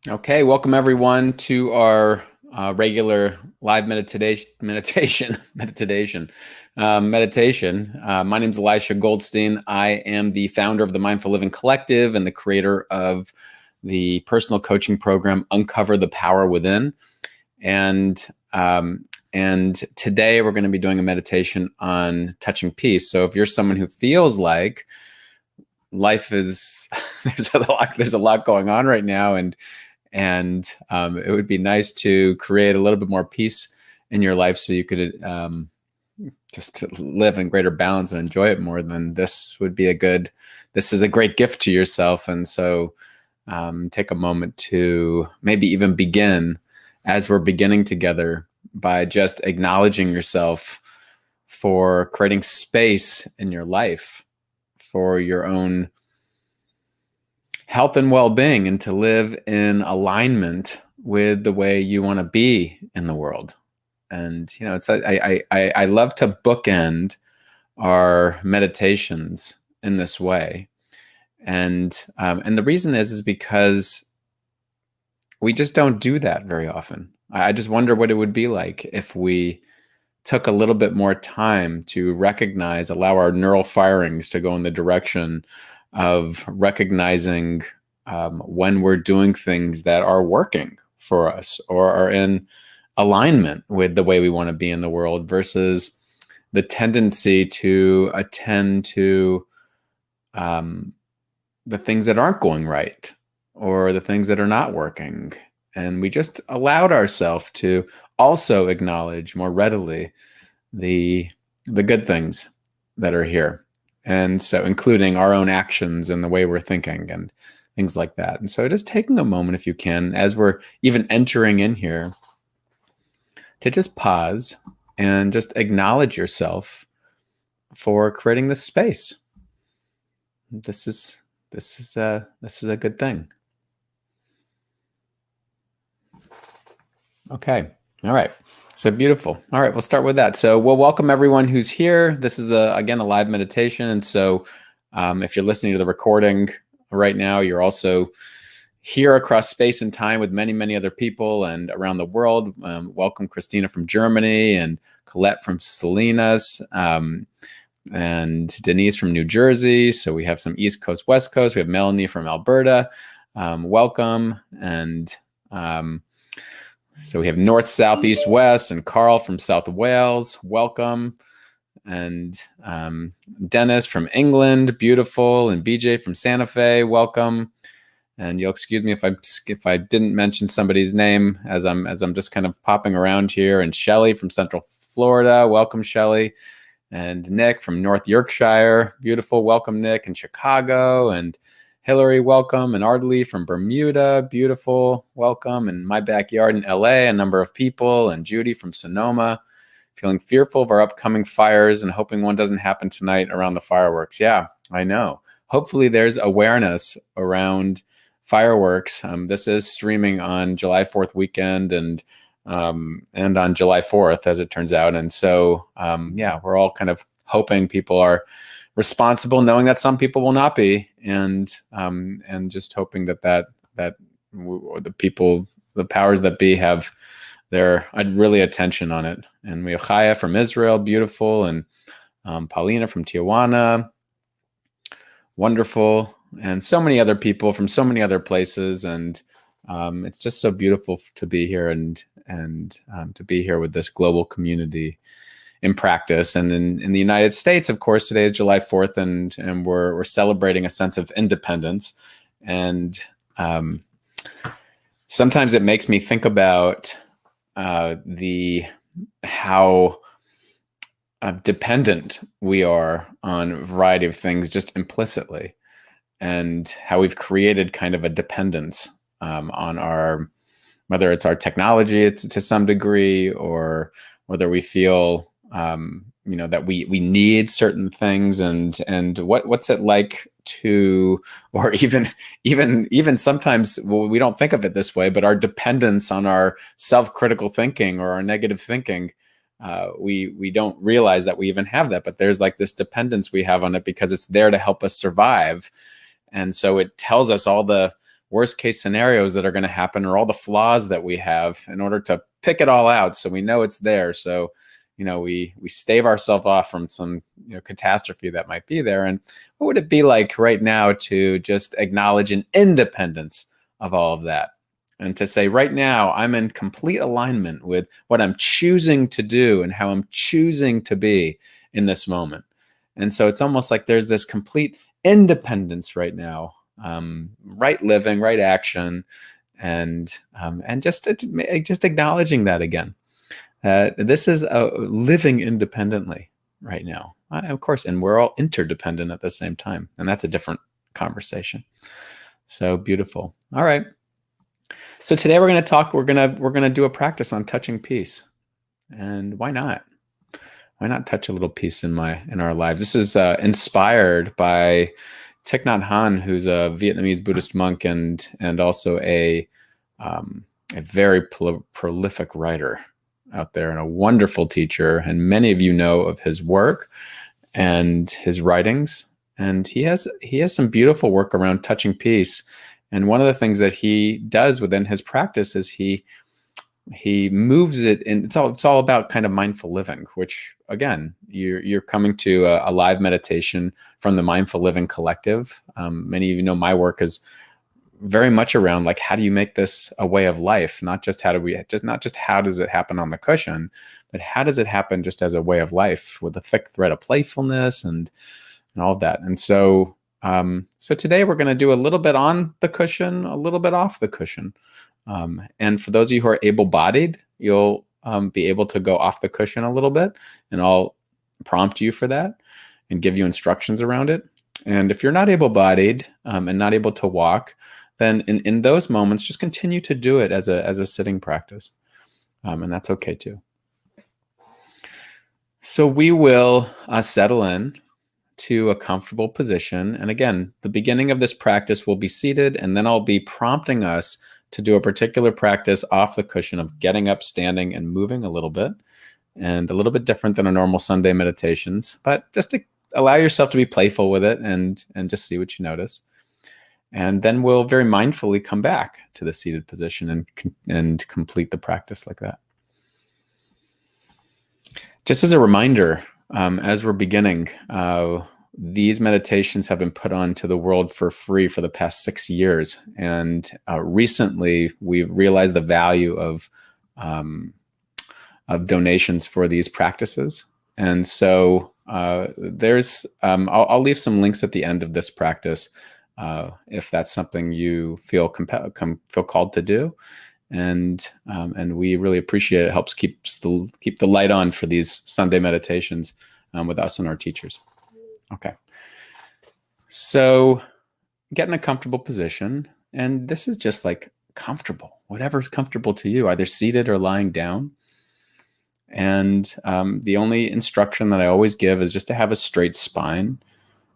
Okay, welcome everyone to our regular live meditation. My name is Elisha Goldstein. I am the founder of the Mindful Living Collective and the creator of the personal coaching program Uncover the Power Within. And today we're going to be doing a meditation on touching peace. So if you're someone who feels like life is there's a lot going on right now, and it would be nice to create a little bit more peace in your life so you could just to live in greater balance and enjoy it more, then this is a great gift to yourself. And so take a moment to maybe even begin, as we're beginning together, by just acknowledging yourself for creating space in your life for your own health and well-being, and to live in alignment with the way you want to be in the world. And it's I love to bookend our meditations in this way, and the reason is because we just don't do that very often. I just wonder what it would be like if we took a little bit more time to allow our neural firings to go in the direction of recognizing when we're doing things that are working for us or are in alignment with the way we want to be in the world, versus the tendency to attend to the things that aren't going right or the things that are not working. And we just allowed ourselves to also acknowledge more readily the good things that are here. And so including our own actions and the way we're thinking and things like that. And so just taking a moment, if you can, as we're even entering in here, to just pause and just acknowledge yourself for creating this space. This is a good thing. Okay. All right. So beautiful. All right, we'll start with that. So we'll welcome everyone who's here. This is again a live meditation, and so if you're listening to the recording right now, you're also here across space and time with many, many other people and around the world. Welcome Christina from Germany, and Colette from Salinas, and Denise from New Jersey. So we have some East Coast, West Coast. We have Melanie from Alberta. Welcome. And so we have North, South, East, West, and Carl from South Wales. Welcome. And Dennis from England, beautiful, and BJ from Santa Fe. Welcome. And you'll excuse me if I didn't mention somebody's name as I'm just kind of popping around here. And Shelly from Central Florida. Welcome, Shelly. And Nick from North Yorkshire. Beautiful. Welcome, Nick. In Chicago. And Hillary, welcome. And Ardley from Bermuda, beautiful, welcome. In my backyard in LA, a number of people. And Judy from Sonoma, feeling fearful of our upcoming fires and hoping one doesn't happen tonight around the fireworks. Yeah, I know. Hopefully there's awareness around fireworks. This is streaming on July 4th weekend and on July 4th, as it turns out. And so, yeah, we're all kind of hoping people are responsible, knowing that some people will not be, and just hoping that the powers that be have their really attention on it. And we have Chaya from Israel, beautiful, and Paulina from Tijuana, wonderful, and so many other people from so many other places. And it's just so beautiful to be here and to be here with this global community in practice. And in the United States, of course, today is July 4th, and we're celebrating a sense of independence. And sometimes it makes me think about how dependent we are on a variety of things just implicitly, and how we've created kind of a dependence on whether it's our technology to some degree, or whether we feel that we need certain things, and what's it like to, or even sometimes, well, we don't think of it this way, but our dependence on our self-critical thinking or our negative thinking, we don't realize that we even have that, but there's like this dependence we have on it because it's there to help us survive. And so it tells us all the worst case scenarios that are going to happen or all the flaws that we have in order to pick it all out so we know it's there. So, we stave ourselves off from some catastrophe that might be there. And what would it be like right now to just acknowledge an independence of all of that? And to say, right now, I'm in complete alignment with what I'm choosing to do and how I'm choosing to be in this moment. And so it's almost like there's this complete independence right now, right living, right action, and just acknowledging that again. This is living independently right now, of course, and we're all interdependent at the same time, and that's a different conversation. So beautiful. All right. So today we're going to talk. We're gonna do a practice on touching peace, and why not? Why not touch a little peace in our lives? This is inspired by Thich Nhat Hanh, who's a Vietnamese Buddhist monk and also a very prolific writer out there and a wonderful teacher. And many of you know of his work and his writings. And he has some beautiful work around touching peace. And one of the things that he does within his practice is he moves it in. It's all about kind of mindful living, which again, you're coming to a live meditation from the Mindful Living Collective. Many of you know my work is very much around like, how do you make this a way of life? Not just how does it happen on the cushion, but how does it happen just as a way of life with a thick thread of playfulness and all of that. And so today we're going to do a little bit on the cushion, a little bit off the cushion. And for those of you who are able-bodied, you'll be able to go off the cushion a little bit, and I'll prompt you for that and give you instructions around it. And if you're not able-bodied and not able to walk, then in those moments, just continue to do it as a sitting practice, and that's okay too. So we will settle in to a comfortable position. And again, the beginning of this practice will be seated, and then I'll be prompting us to do a particular practice off the cushion of getting up, standing, and moving a little bit, and a little bit different than a normal Sunday meditations, but just to allow yourself to be playful with it and just see what you notice. And then we'll very mindfully come back to the seated position and complete the practice like that. Just as a reminder, as we're beginning, these meditations have been put onto the world for free for the past 6 years. And recently, we've realized the value of donations for these practices. And so I'll leave some links at the end of this practice if that's something you feel called to do. And we really appreciate it. It helps keep the light on for these Sunday meditations with us and our teachers. Okay. So get in a comfortable position, and this is just like comfortable, whatever's comfortable to you, either seated or lying down. And the only instruction that I always give is just to have a straight spine,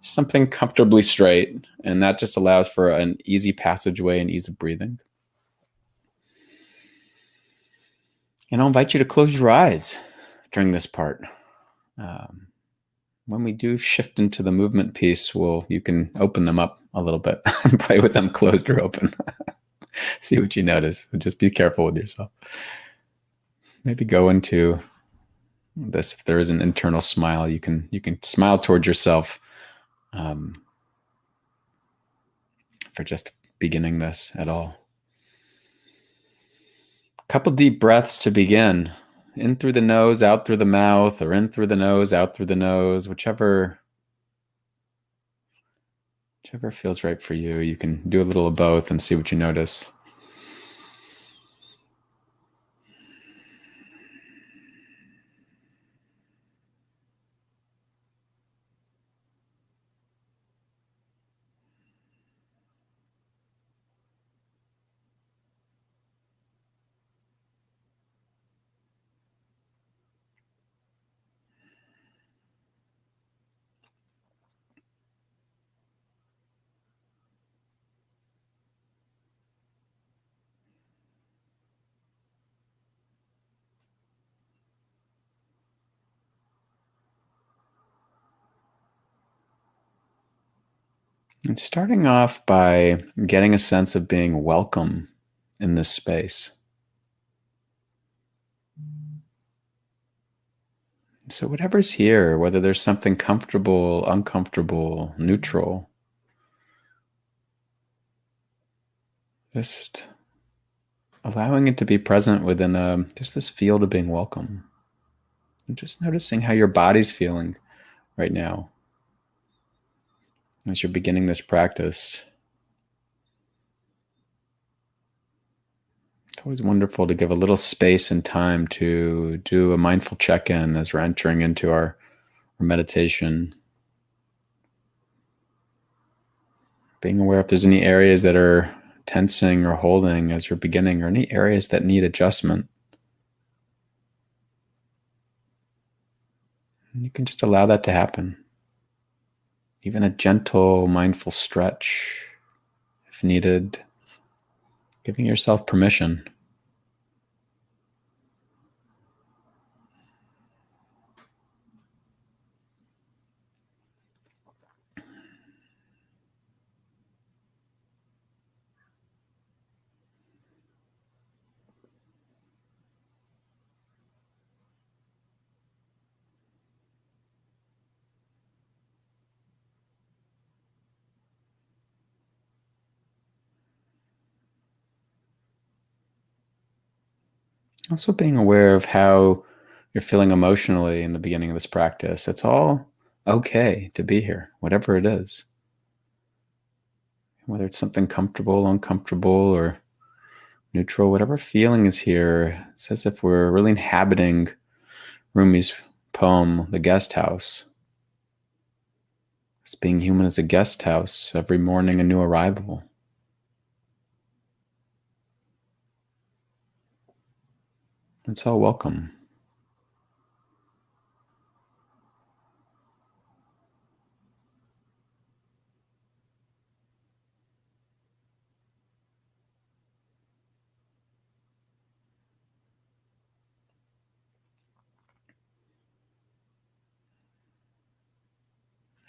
something comfortably straight, and that just allows for an easy passageway and ease of breathing. And I'll invite you to close your eyes during this part. When we do shift into the movement piece, you can open them up a little bit and play with them closed or open. See what you notice. Just be careful with yourself. Maybe go into this. If there is an internal smile, you can smile towards yourself for just beginning this at all. A couple deep breaths to begin. In through the nose, out through the mouth, or in through the nose, out through the nose, whichever feels right for you. You can do a little of both and see what you notice. And starting off by getting a sense of being welcome in this space. So, whatever's here, whether there's something comfortable, uncomfortable, neutral, just allowing it to be present within just this field of being welcome. And just noticing how your body's feeling right now as you're beginning this practice. It's always wonderful to give a little space and time to do a mindful check-in as we're entering into our meditation. Being aware if there's any areas that are tensing or holding as you're beginning, or any areas that need adjustment. And you can just allow that to happen. Even a gentle, mindful stretch, if needed, giving yourself permission. Also being aware of how you're feeling emotionally in the beginning of this practice. It's all okay to be here, whatever it is. Whether it's something comfortable, uncomfortable, or neutral, whatever feeling is here, it's as if we're really inhabiting Rumi's poem, The Guest House. It's being human as a guest house, every morning a new arrival. It's all welcome.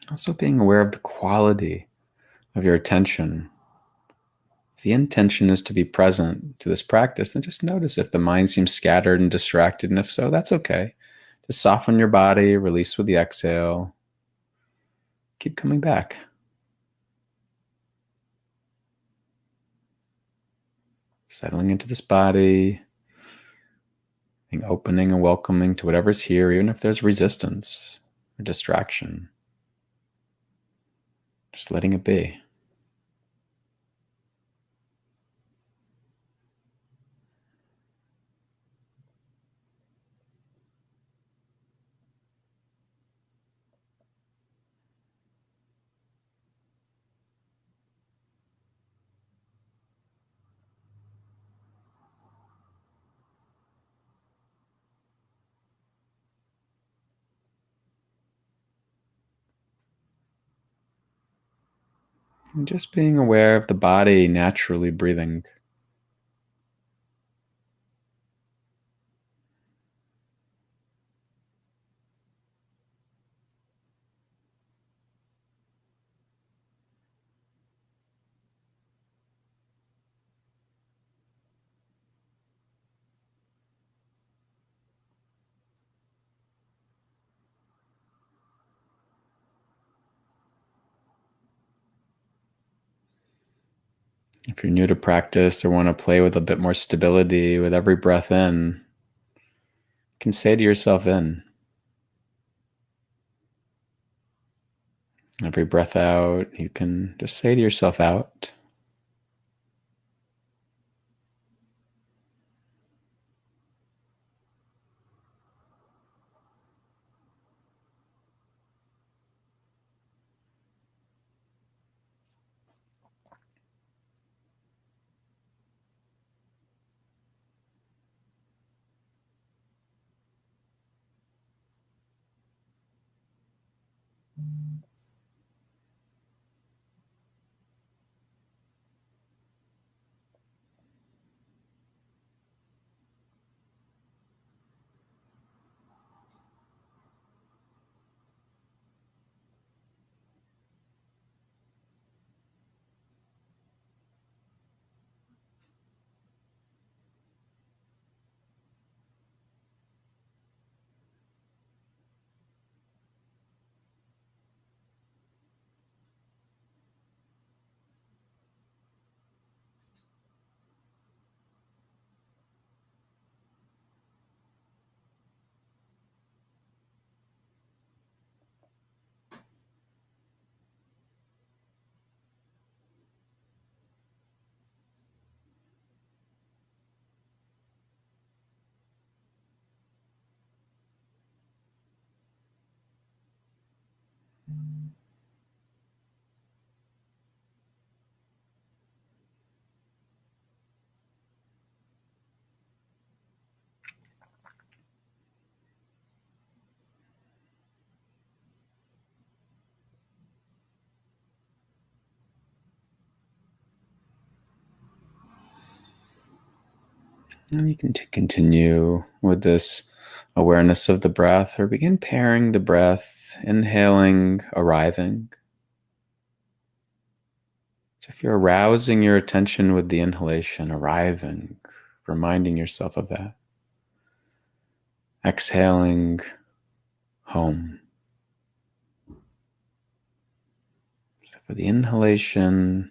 Also being aware of the quality of your attention. If the intention is to be present to this practice, then just notice if the mind seems scattered and distracted, and if so, that's okay. Just soften your body, release with the exhale. Keep coming back. Settling into this body, being opening and welcoming to whatever's here, even if there's resistance or distraction. Just letting it be. And just being aware of the body naturally breathing. If you're new to practice or want to play with a bit more stability with every breath in, you can say to yourself in. Every breath out, you can just say to yourself out. And you can continue with this awareness of the breath, or begin pairing the breath, inhaling, arriving. So if you're arousing your attention with the inhalation, arriving, reminding yourself of that. Exhaling, home. So for the inhalation,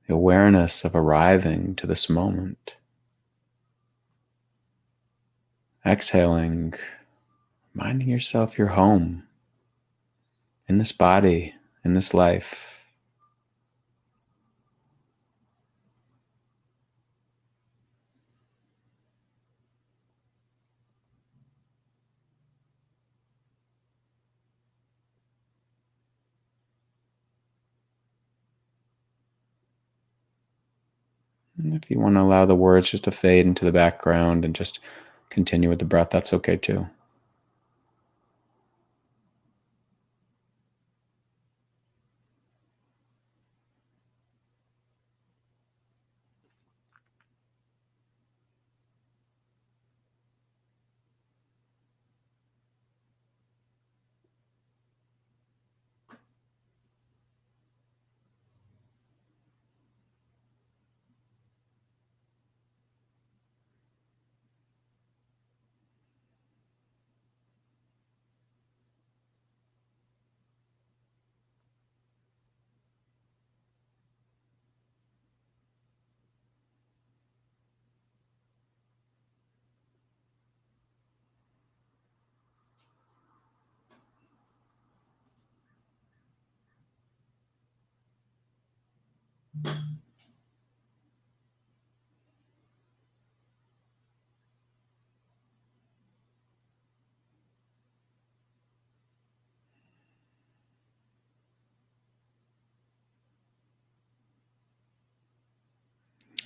the awareness of arriving to this moment. Exhaling, reminding yourself you're home in this body, in this life. And if you want to allow the words just to fade into the background and just continue with the breath, that's okay too.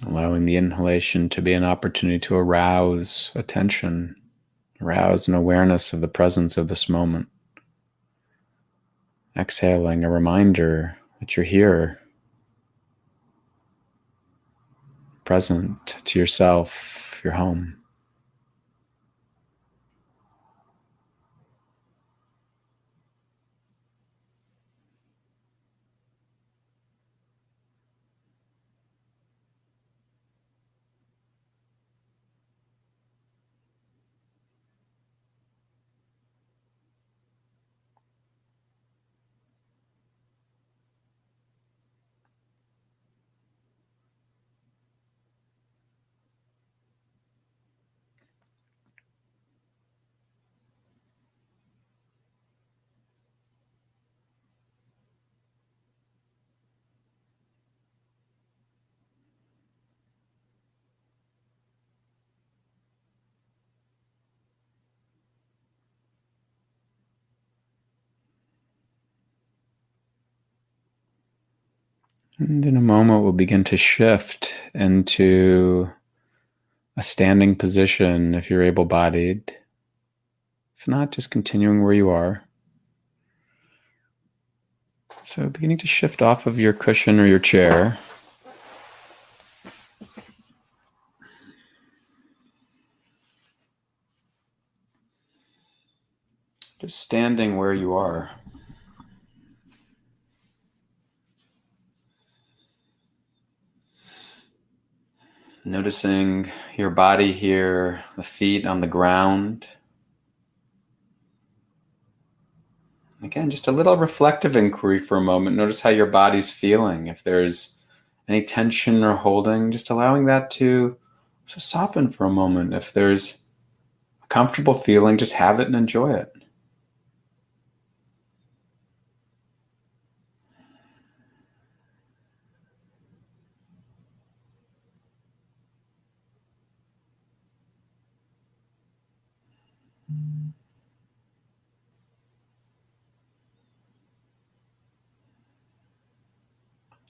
Allowing the inhalation to be an opportunity to arouse attention, arouse an awareness of the presence of this moment. Exhaling, a reminder that you're here, present to yourself, your home. And in a moment, we'll begin to shift into a standing position if you're able-bodied. If not, just continuing where you are. So beginning to shift off of your cushion or your chair. Just standing where you are. Noticing your body here, the feet on the ground. Again, just a little reflective inquiry for a moment. Notice how your body's feeling. If there's any tension or holding, just allowing that to soften for a moment. If there's a comfortable feeling, just have it and enjoy it.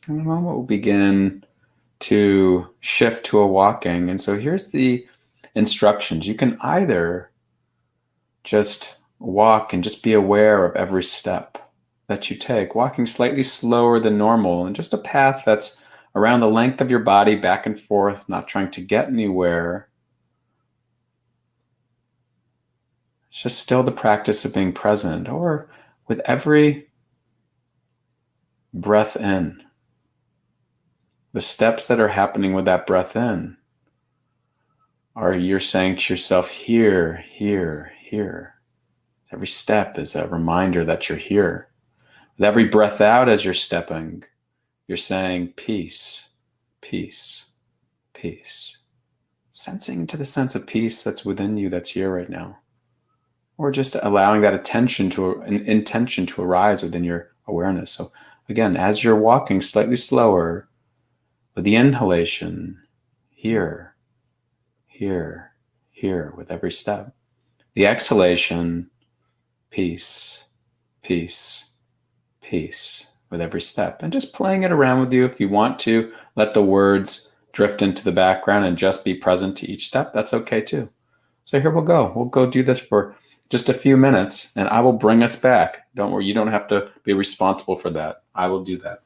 In a moment, we'll begin to shift to a walking. And so here's the instructions. You can either just walk and just be aware of every step that you take, walking slightly slower than normal and just a path that's around the length of your body, back and forth, not trying to get anywhere. It's just still the practice of being present, or with every breath in, the steps that are happening with that breath in are you're saying to yourself, here, here, here. Every step is a reminder that you're here. With every breath out as you're stepping, you're saying peace, peace, peace. Sensing into the sense of peace that's within you, that's here right now. Or just allowing that an intention to arise within your awareness. So again, as you're walking slightly slower, with the inhalation, here, here, here, with every step. The exhalation, peace, peace, peace, with every step. And just playing it around with you. If you want to let the words drift into the background and just be present to each step, that's okay too. So here we'll go. We'll go do this for just a few minutes, and I will bring us back. Don't worry, you don't have to be responsible for that. I will do that.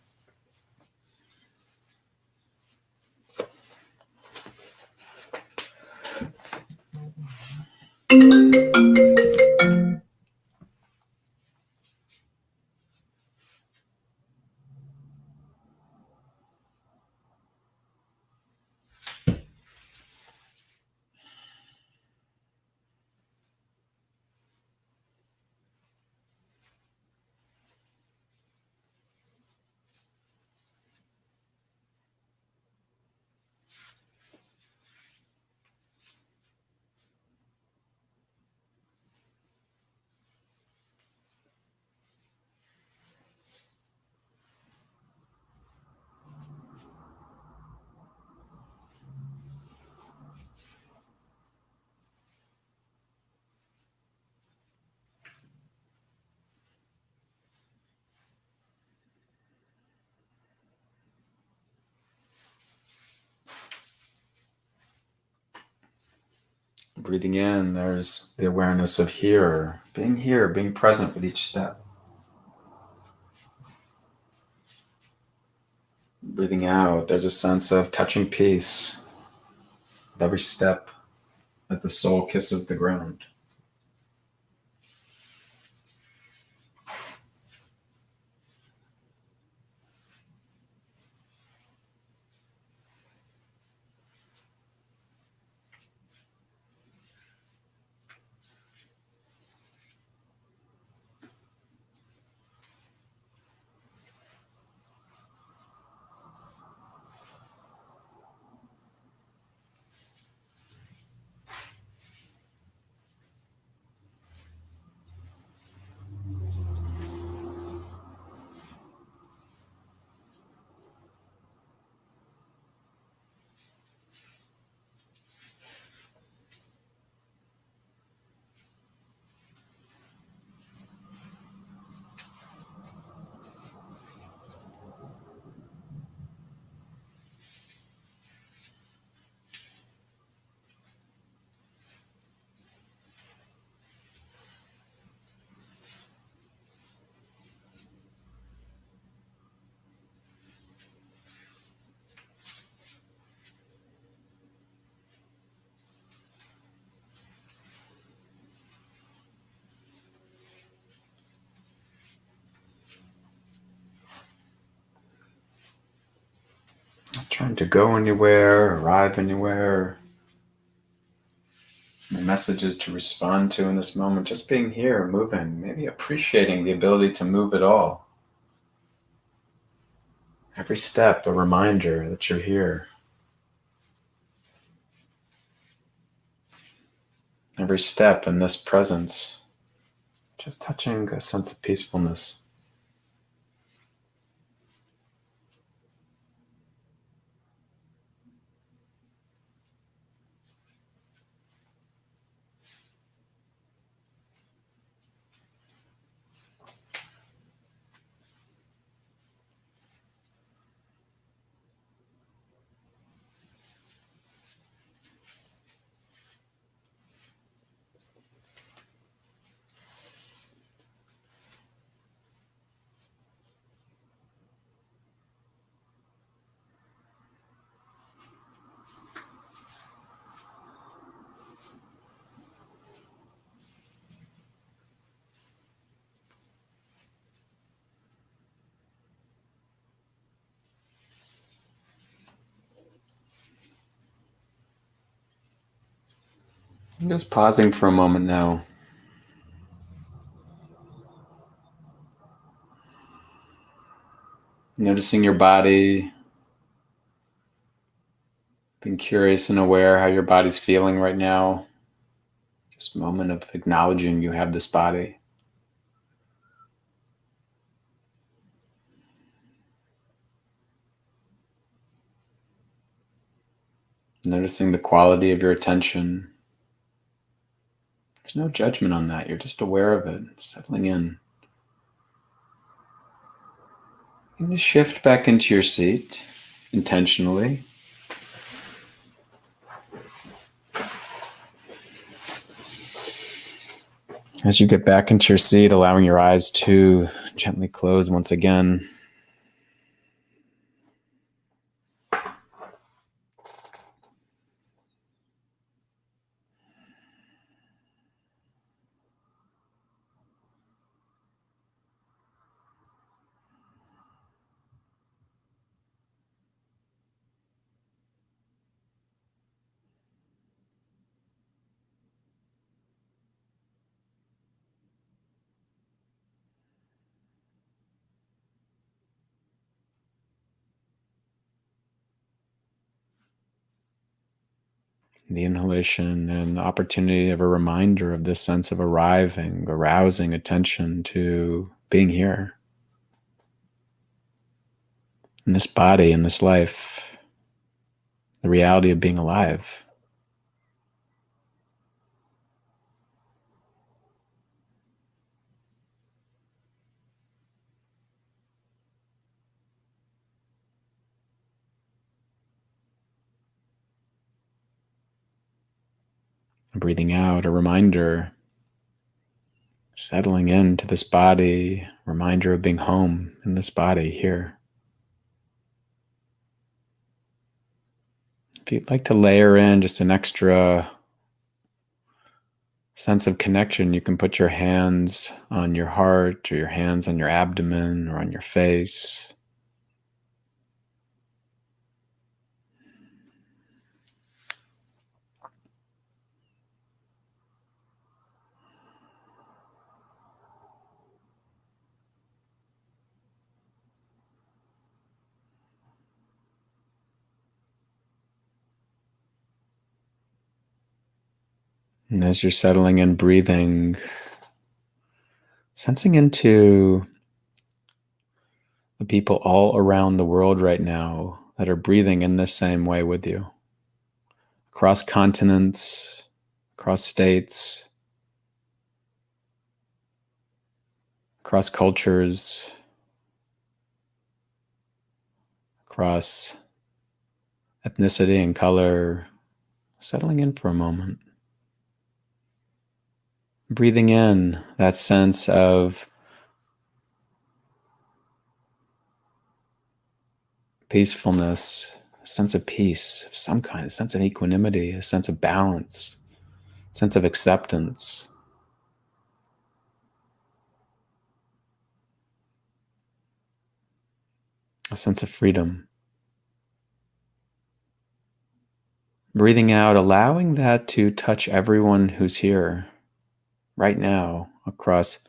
Breathing in, there's the awareness of here, being present with each step. Breathing out, there's a sense of touching peace with every step as the soul kisses the ground. Not trying to go anywhere, arrive anywhere. The message is to respond to in this moment, just being here, moving, maybe appreciating the ability to move at all. Every step, a reminder that you're here. Every step in this presence, just touching a sense of peacefulness. I'm just pausing for a moment now. Noticing your body, being curious and aware how your body's feeling right now. Just a moment of acknowledging you have this body. Noticing the quality of your attention. There's no judgment on that. You're just aware of it, settling in. And just shift back into your seat intentionally. As you get back into your seat, allowing your eyes to gently close once again. The inhalation and the opportunity of a reminder of this sense of arriving, arousing attention to being here. In this body, in this life, the reality of being alive. Breathing out, a reminder, settling into this body, reminder of being home in this body here. If you'd like to layer in just an extra sense of connection, you can put your hands on your heart or your hands on your abdomen or on your face. And as you're settling in, breathing, sensing into the people all around the world right now that are breathing in this same way with you. Across continents, across states, across cultures, across ethnicity and color, settling in for a moment. Breathing in that sense of peacefulness, a sense of peace of some kind, a sense of equanimity, a sense of balance, a sense of acceptance. A sense of freedom. Breathing out, allowing that to touch everyone who's here right now across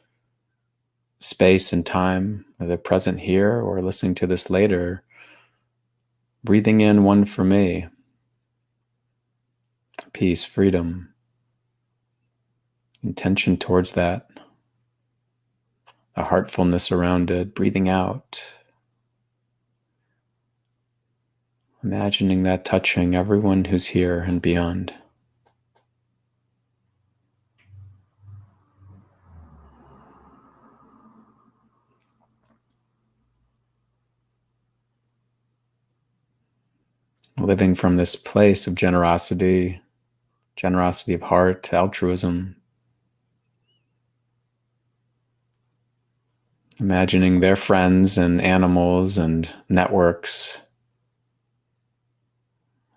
space and time, whether present here or listening to this later. Breathing in one for me. Peace, freedom, intention towards that. A heartfulness around it. Breathing out. Imagining that touching everyone who's here and beyond. Living from this place of generosity of heart, altruism. Imagining their friends and animals and networks.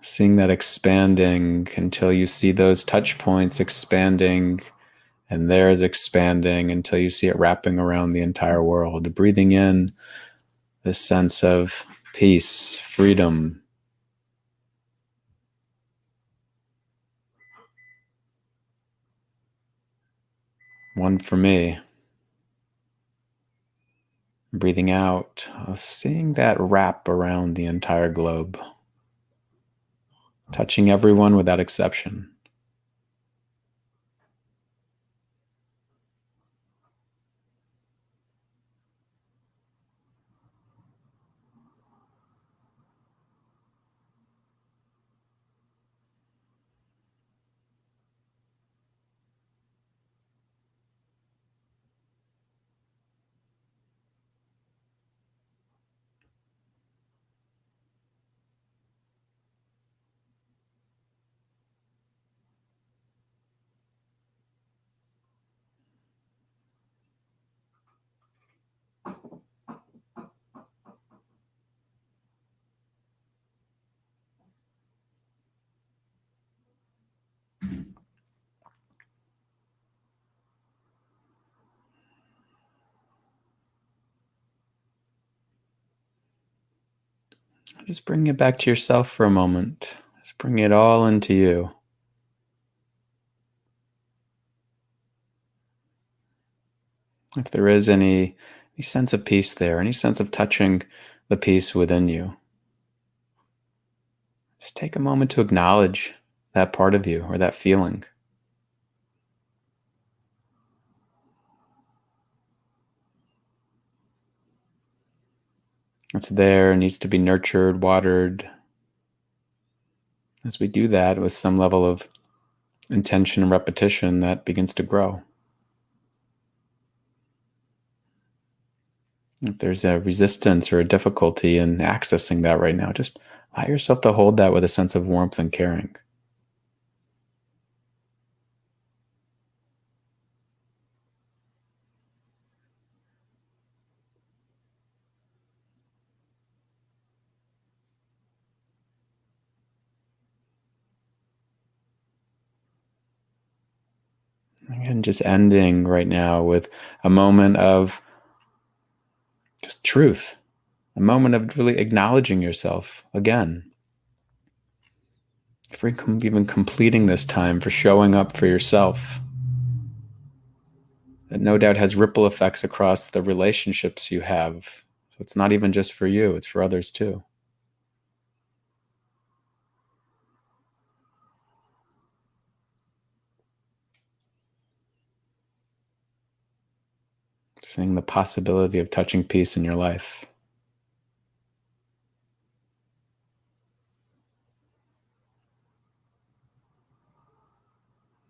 Seeing that expanding until you see those touch points expanding and theirs expanding until you see it wrapping around the entire world. Breathing in this sense of peace, freedom, One for me. Breathing out, seeing that wrap around the entire globe, touching everyone without exception. Just bring it back to yourself for a moment. Just bring it all into you. If there is any sense of peace there, any sense of touching the peace within you, just take a moment to acknowledge that part of you or that feeling. It's there, needs to be nurtured, watered. As we do that with some level of intention and repetition, that begins to grow. If there's a resistance or a difficulty in accessing that right now, just allow yourself to hold that with a sense of warmth and caring. Again, just ending right now with a moment of just truth, a moment of really acknowledging yourself again. For even completing this time, for showing up for yourself. That no doubt has ripple effects across the relationships you have. So it's not even just for you, it's for others too. Seeing the possibility of touching peace in your life.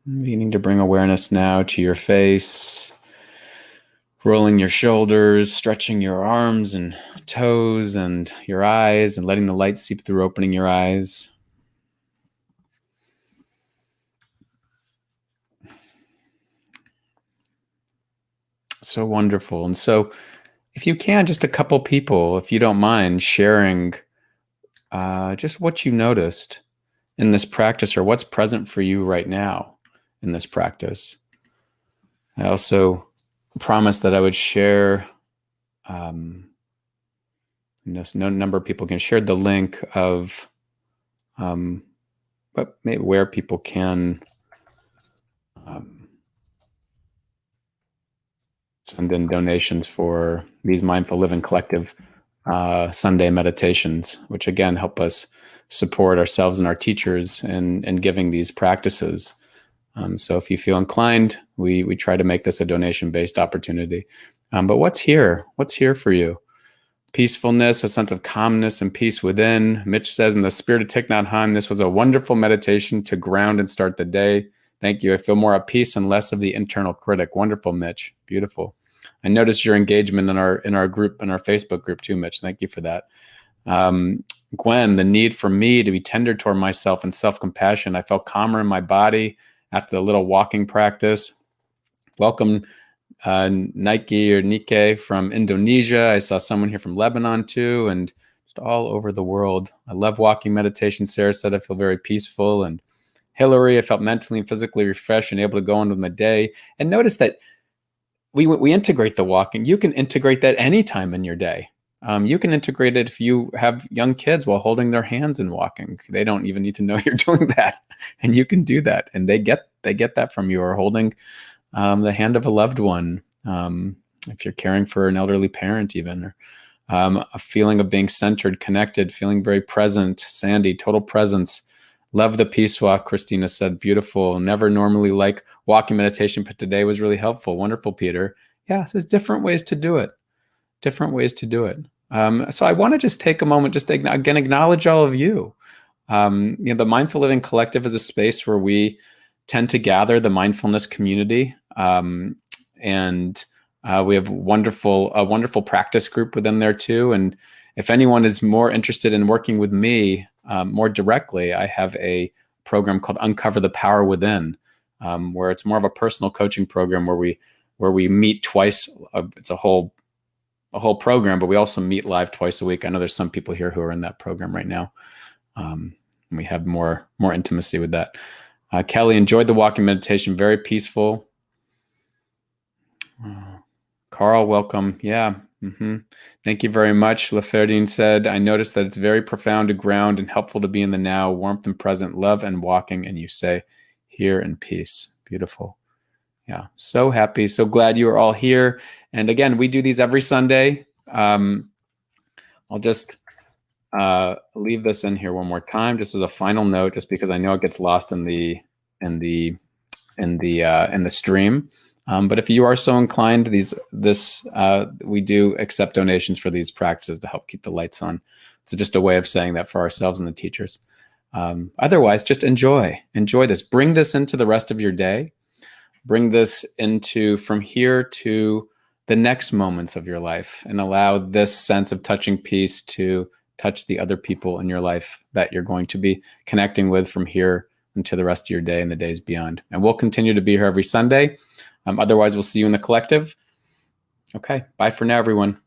Beginning to bring awareness now to your face, rolling your shoulders, stretching your arms and toes and your eyes, and letting the light seep through, opening your eyes. So wonderful. And so if you can, just a couple people, if you don't mind sharing just what you noticed in this practice or what's present for you right now in this practice. I also promised that I would share, no number of people can share the link of but maybe where people can send in donations for these Mindful Living Collective Sunday meditations, which again help us support ourselves and our teachers in giving these practices. So if you feel inclined, we try to make this a donation-based opportunity. But what's here? What's here for you? Peacefulness, a sense of calmness and peace within. Mitch says, in the spirit of Thich Nhat Hanh, this was a wonderful meditation to ground and start the day. Thank you. I feel more at peace and less of the internal critic. Wonderful, Mitch. Beautiful. I noticed your engagement in our group, in our Facebook group too, Mitch. Thank you for that. Gwen, the need for me to be tender toward myself and self-compassion. I felt calmer in my body after the little walking practice. Welcome, Nike or Nike from Indonesia. I saw someone here from Lebanon too, and just all over the world. I love walking meditation. Sarah said I feel very peaceful. And Hillary, I felt mentally and physically refreshed and able to go on with my day. And notice that we integrate the walking. You can integrate that anytime in your day. You can integrate it if you have young kids while holding their hands and walking. They don't even need to know you're doing that, and you can do that, and they get that from you, or holding the hand of a loved one, if you're caring for an elderly parent even, or a feeling of being centered, connected, feeling very present. Sandy, total presence. Love the peace walk, Christina said. Beautiful. Never normally like walking meditation, but today was really helpful. Wonderful, Peter. Yeah, so there's different ways to do it. Different ways to do it. So I want to just take a moment, just to, again, acknowledge all of you. The Mindful Living Collective is a space where we tend to gather the mindfulness community, and we have a wonderful practice group within there too. And if anyone is more interested in working with me more directly, I have a program called Uncover the Power Within, where it's more of a personal coaching program where we meet twice. It's a whole program, but we also meet live twice a week. I know there's some people here who are in that program right now. We have more intimacy with that. Kelly, enjoyed the walking meditation. Very peaceful. Carl, welcome. Yeah. Thank you very much. Laferdine said, I noticed that it's very profound to ground and helpful to be in the now, warmth and present, love and walking. And you say, here in peace. Beautiful. Yeah. So happy. So glad you are all here. And again, we do these every Sunday. I'll just leave this in here one more time, just as a final note, just because I know it gets lost in the stream. But if you are so inclined, we do accept donations for these practices to help keep the lights on. It's just a way of saying that for ourselves and the teachers. Otherwise, just enjoy this. Bring this into the rest of your day. Bring this into from here to the next moments of your life, and allow this sense of touching peace to touch the other people in your life that you're going to be connecting with from here into the rest of your day and the days beyond. And we'll continue to be here every Sunday. Otherwise, we'll see you in the collective. Okay, bye for now, everyone.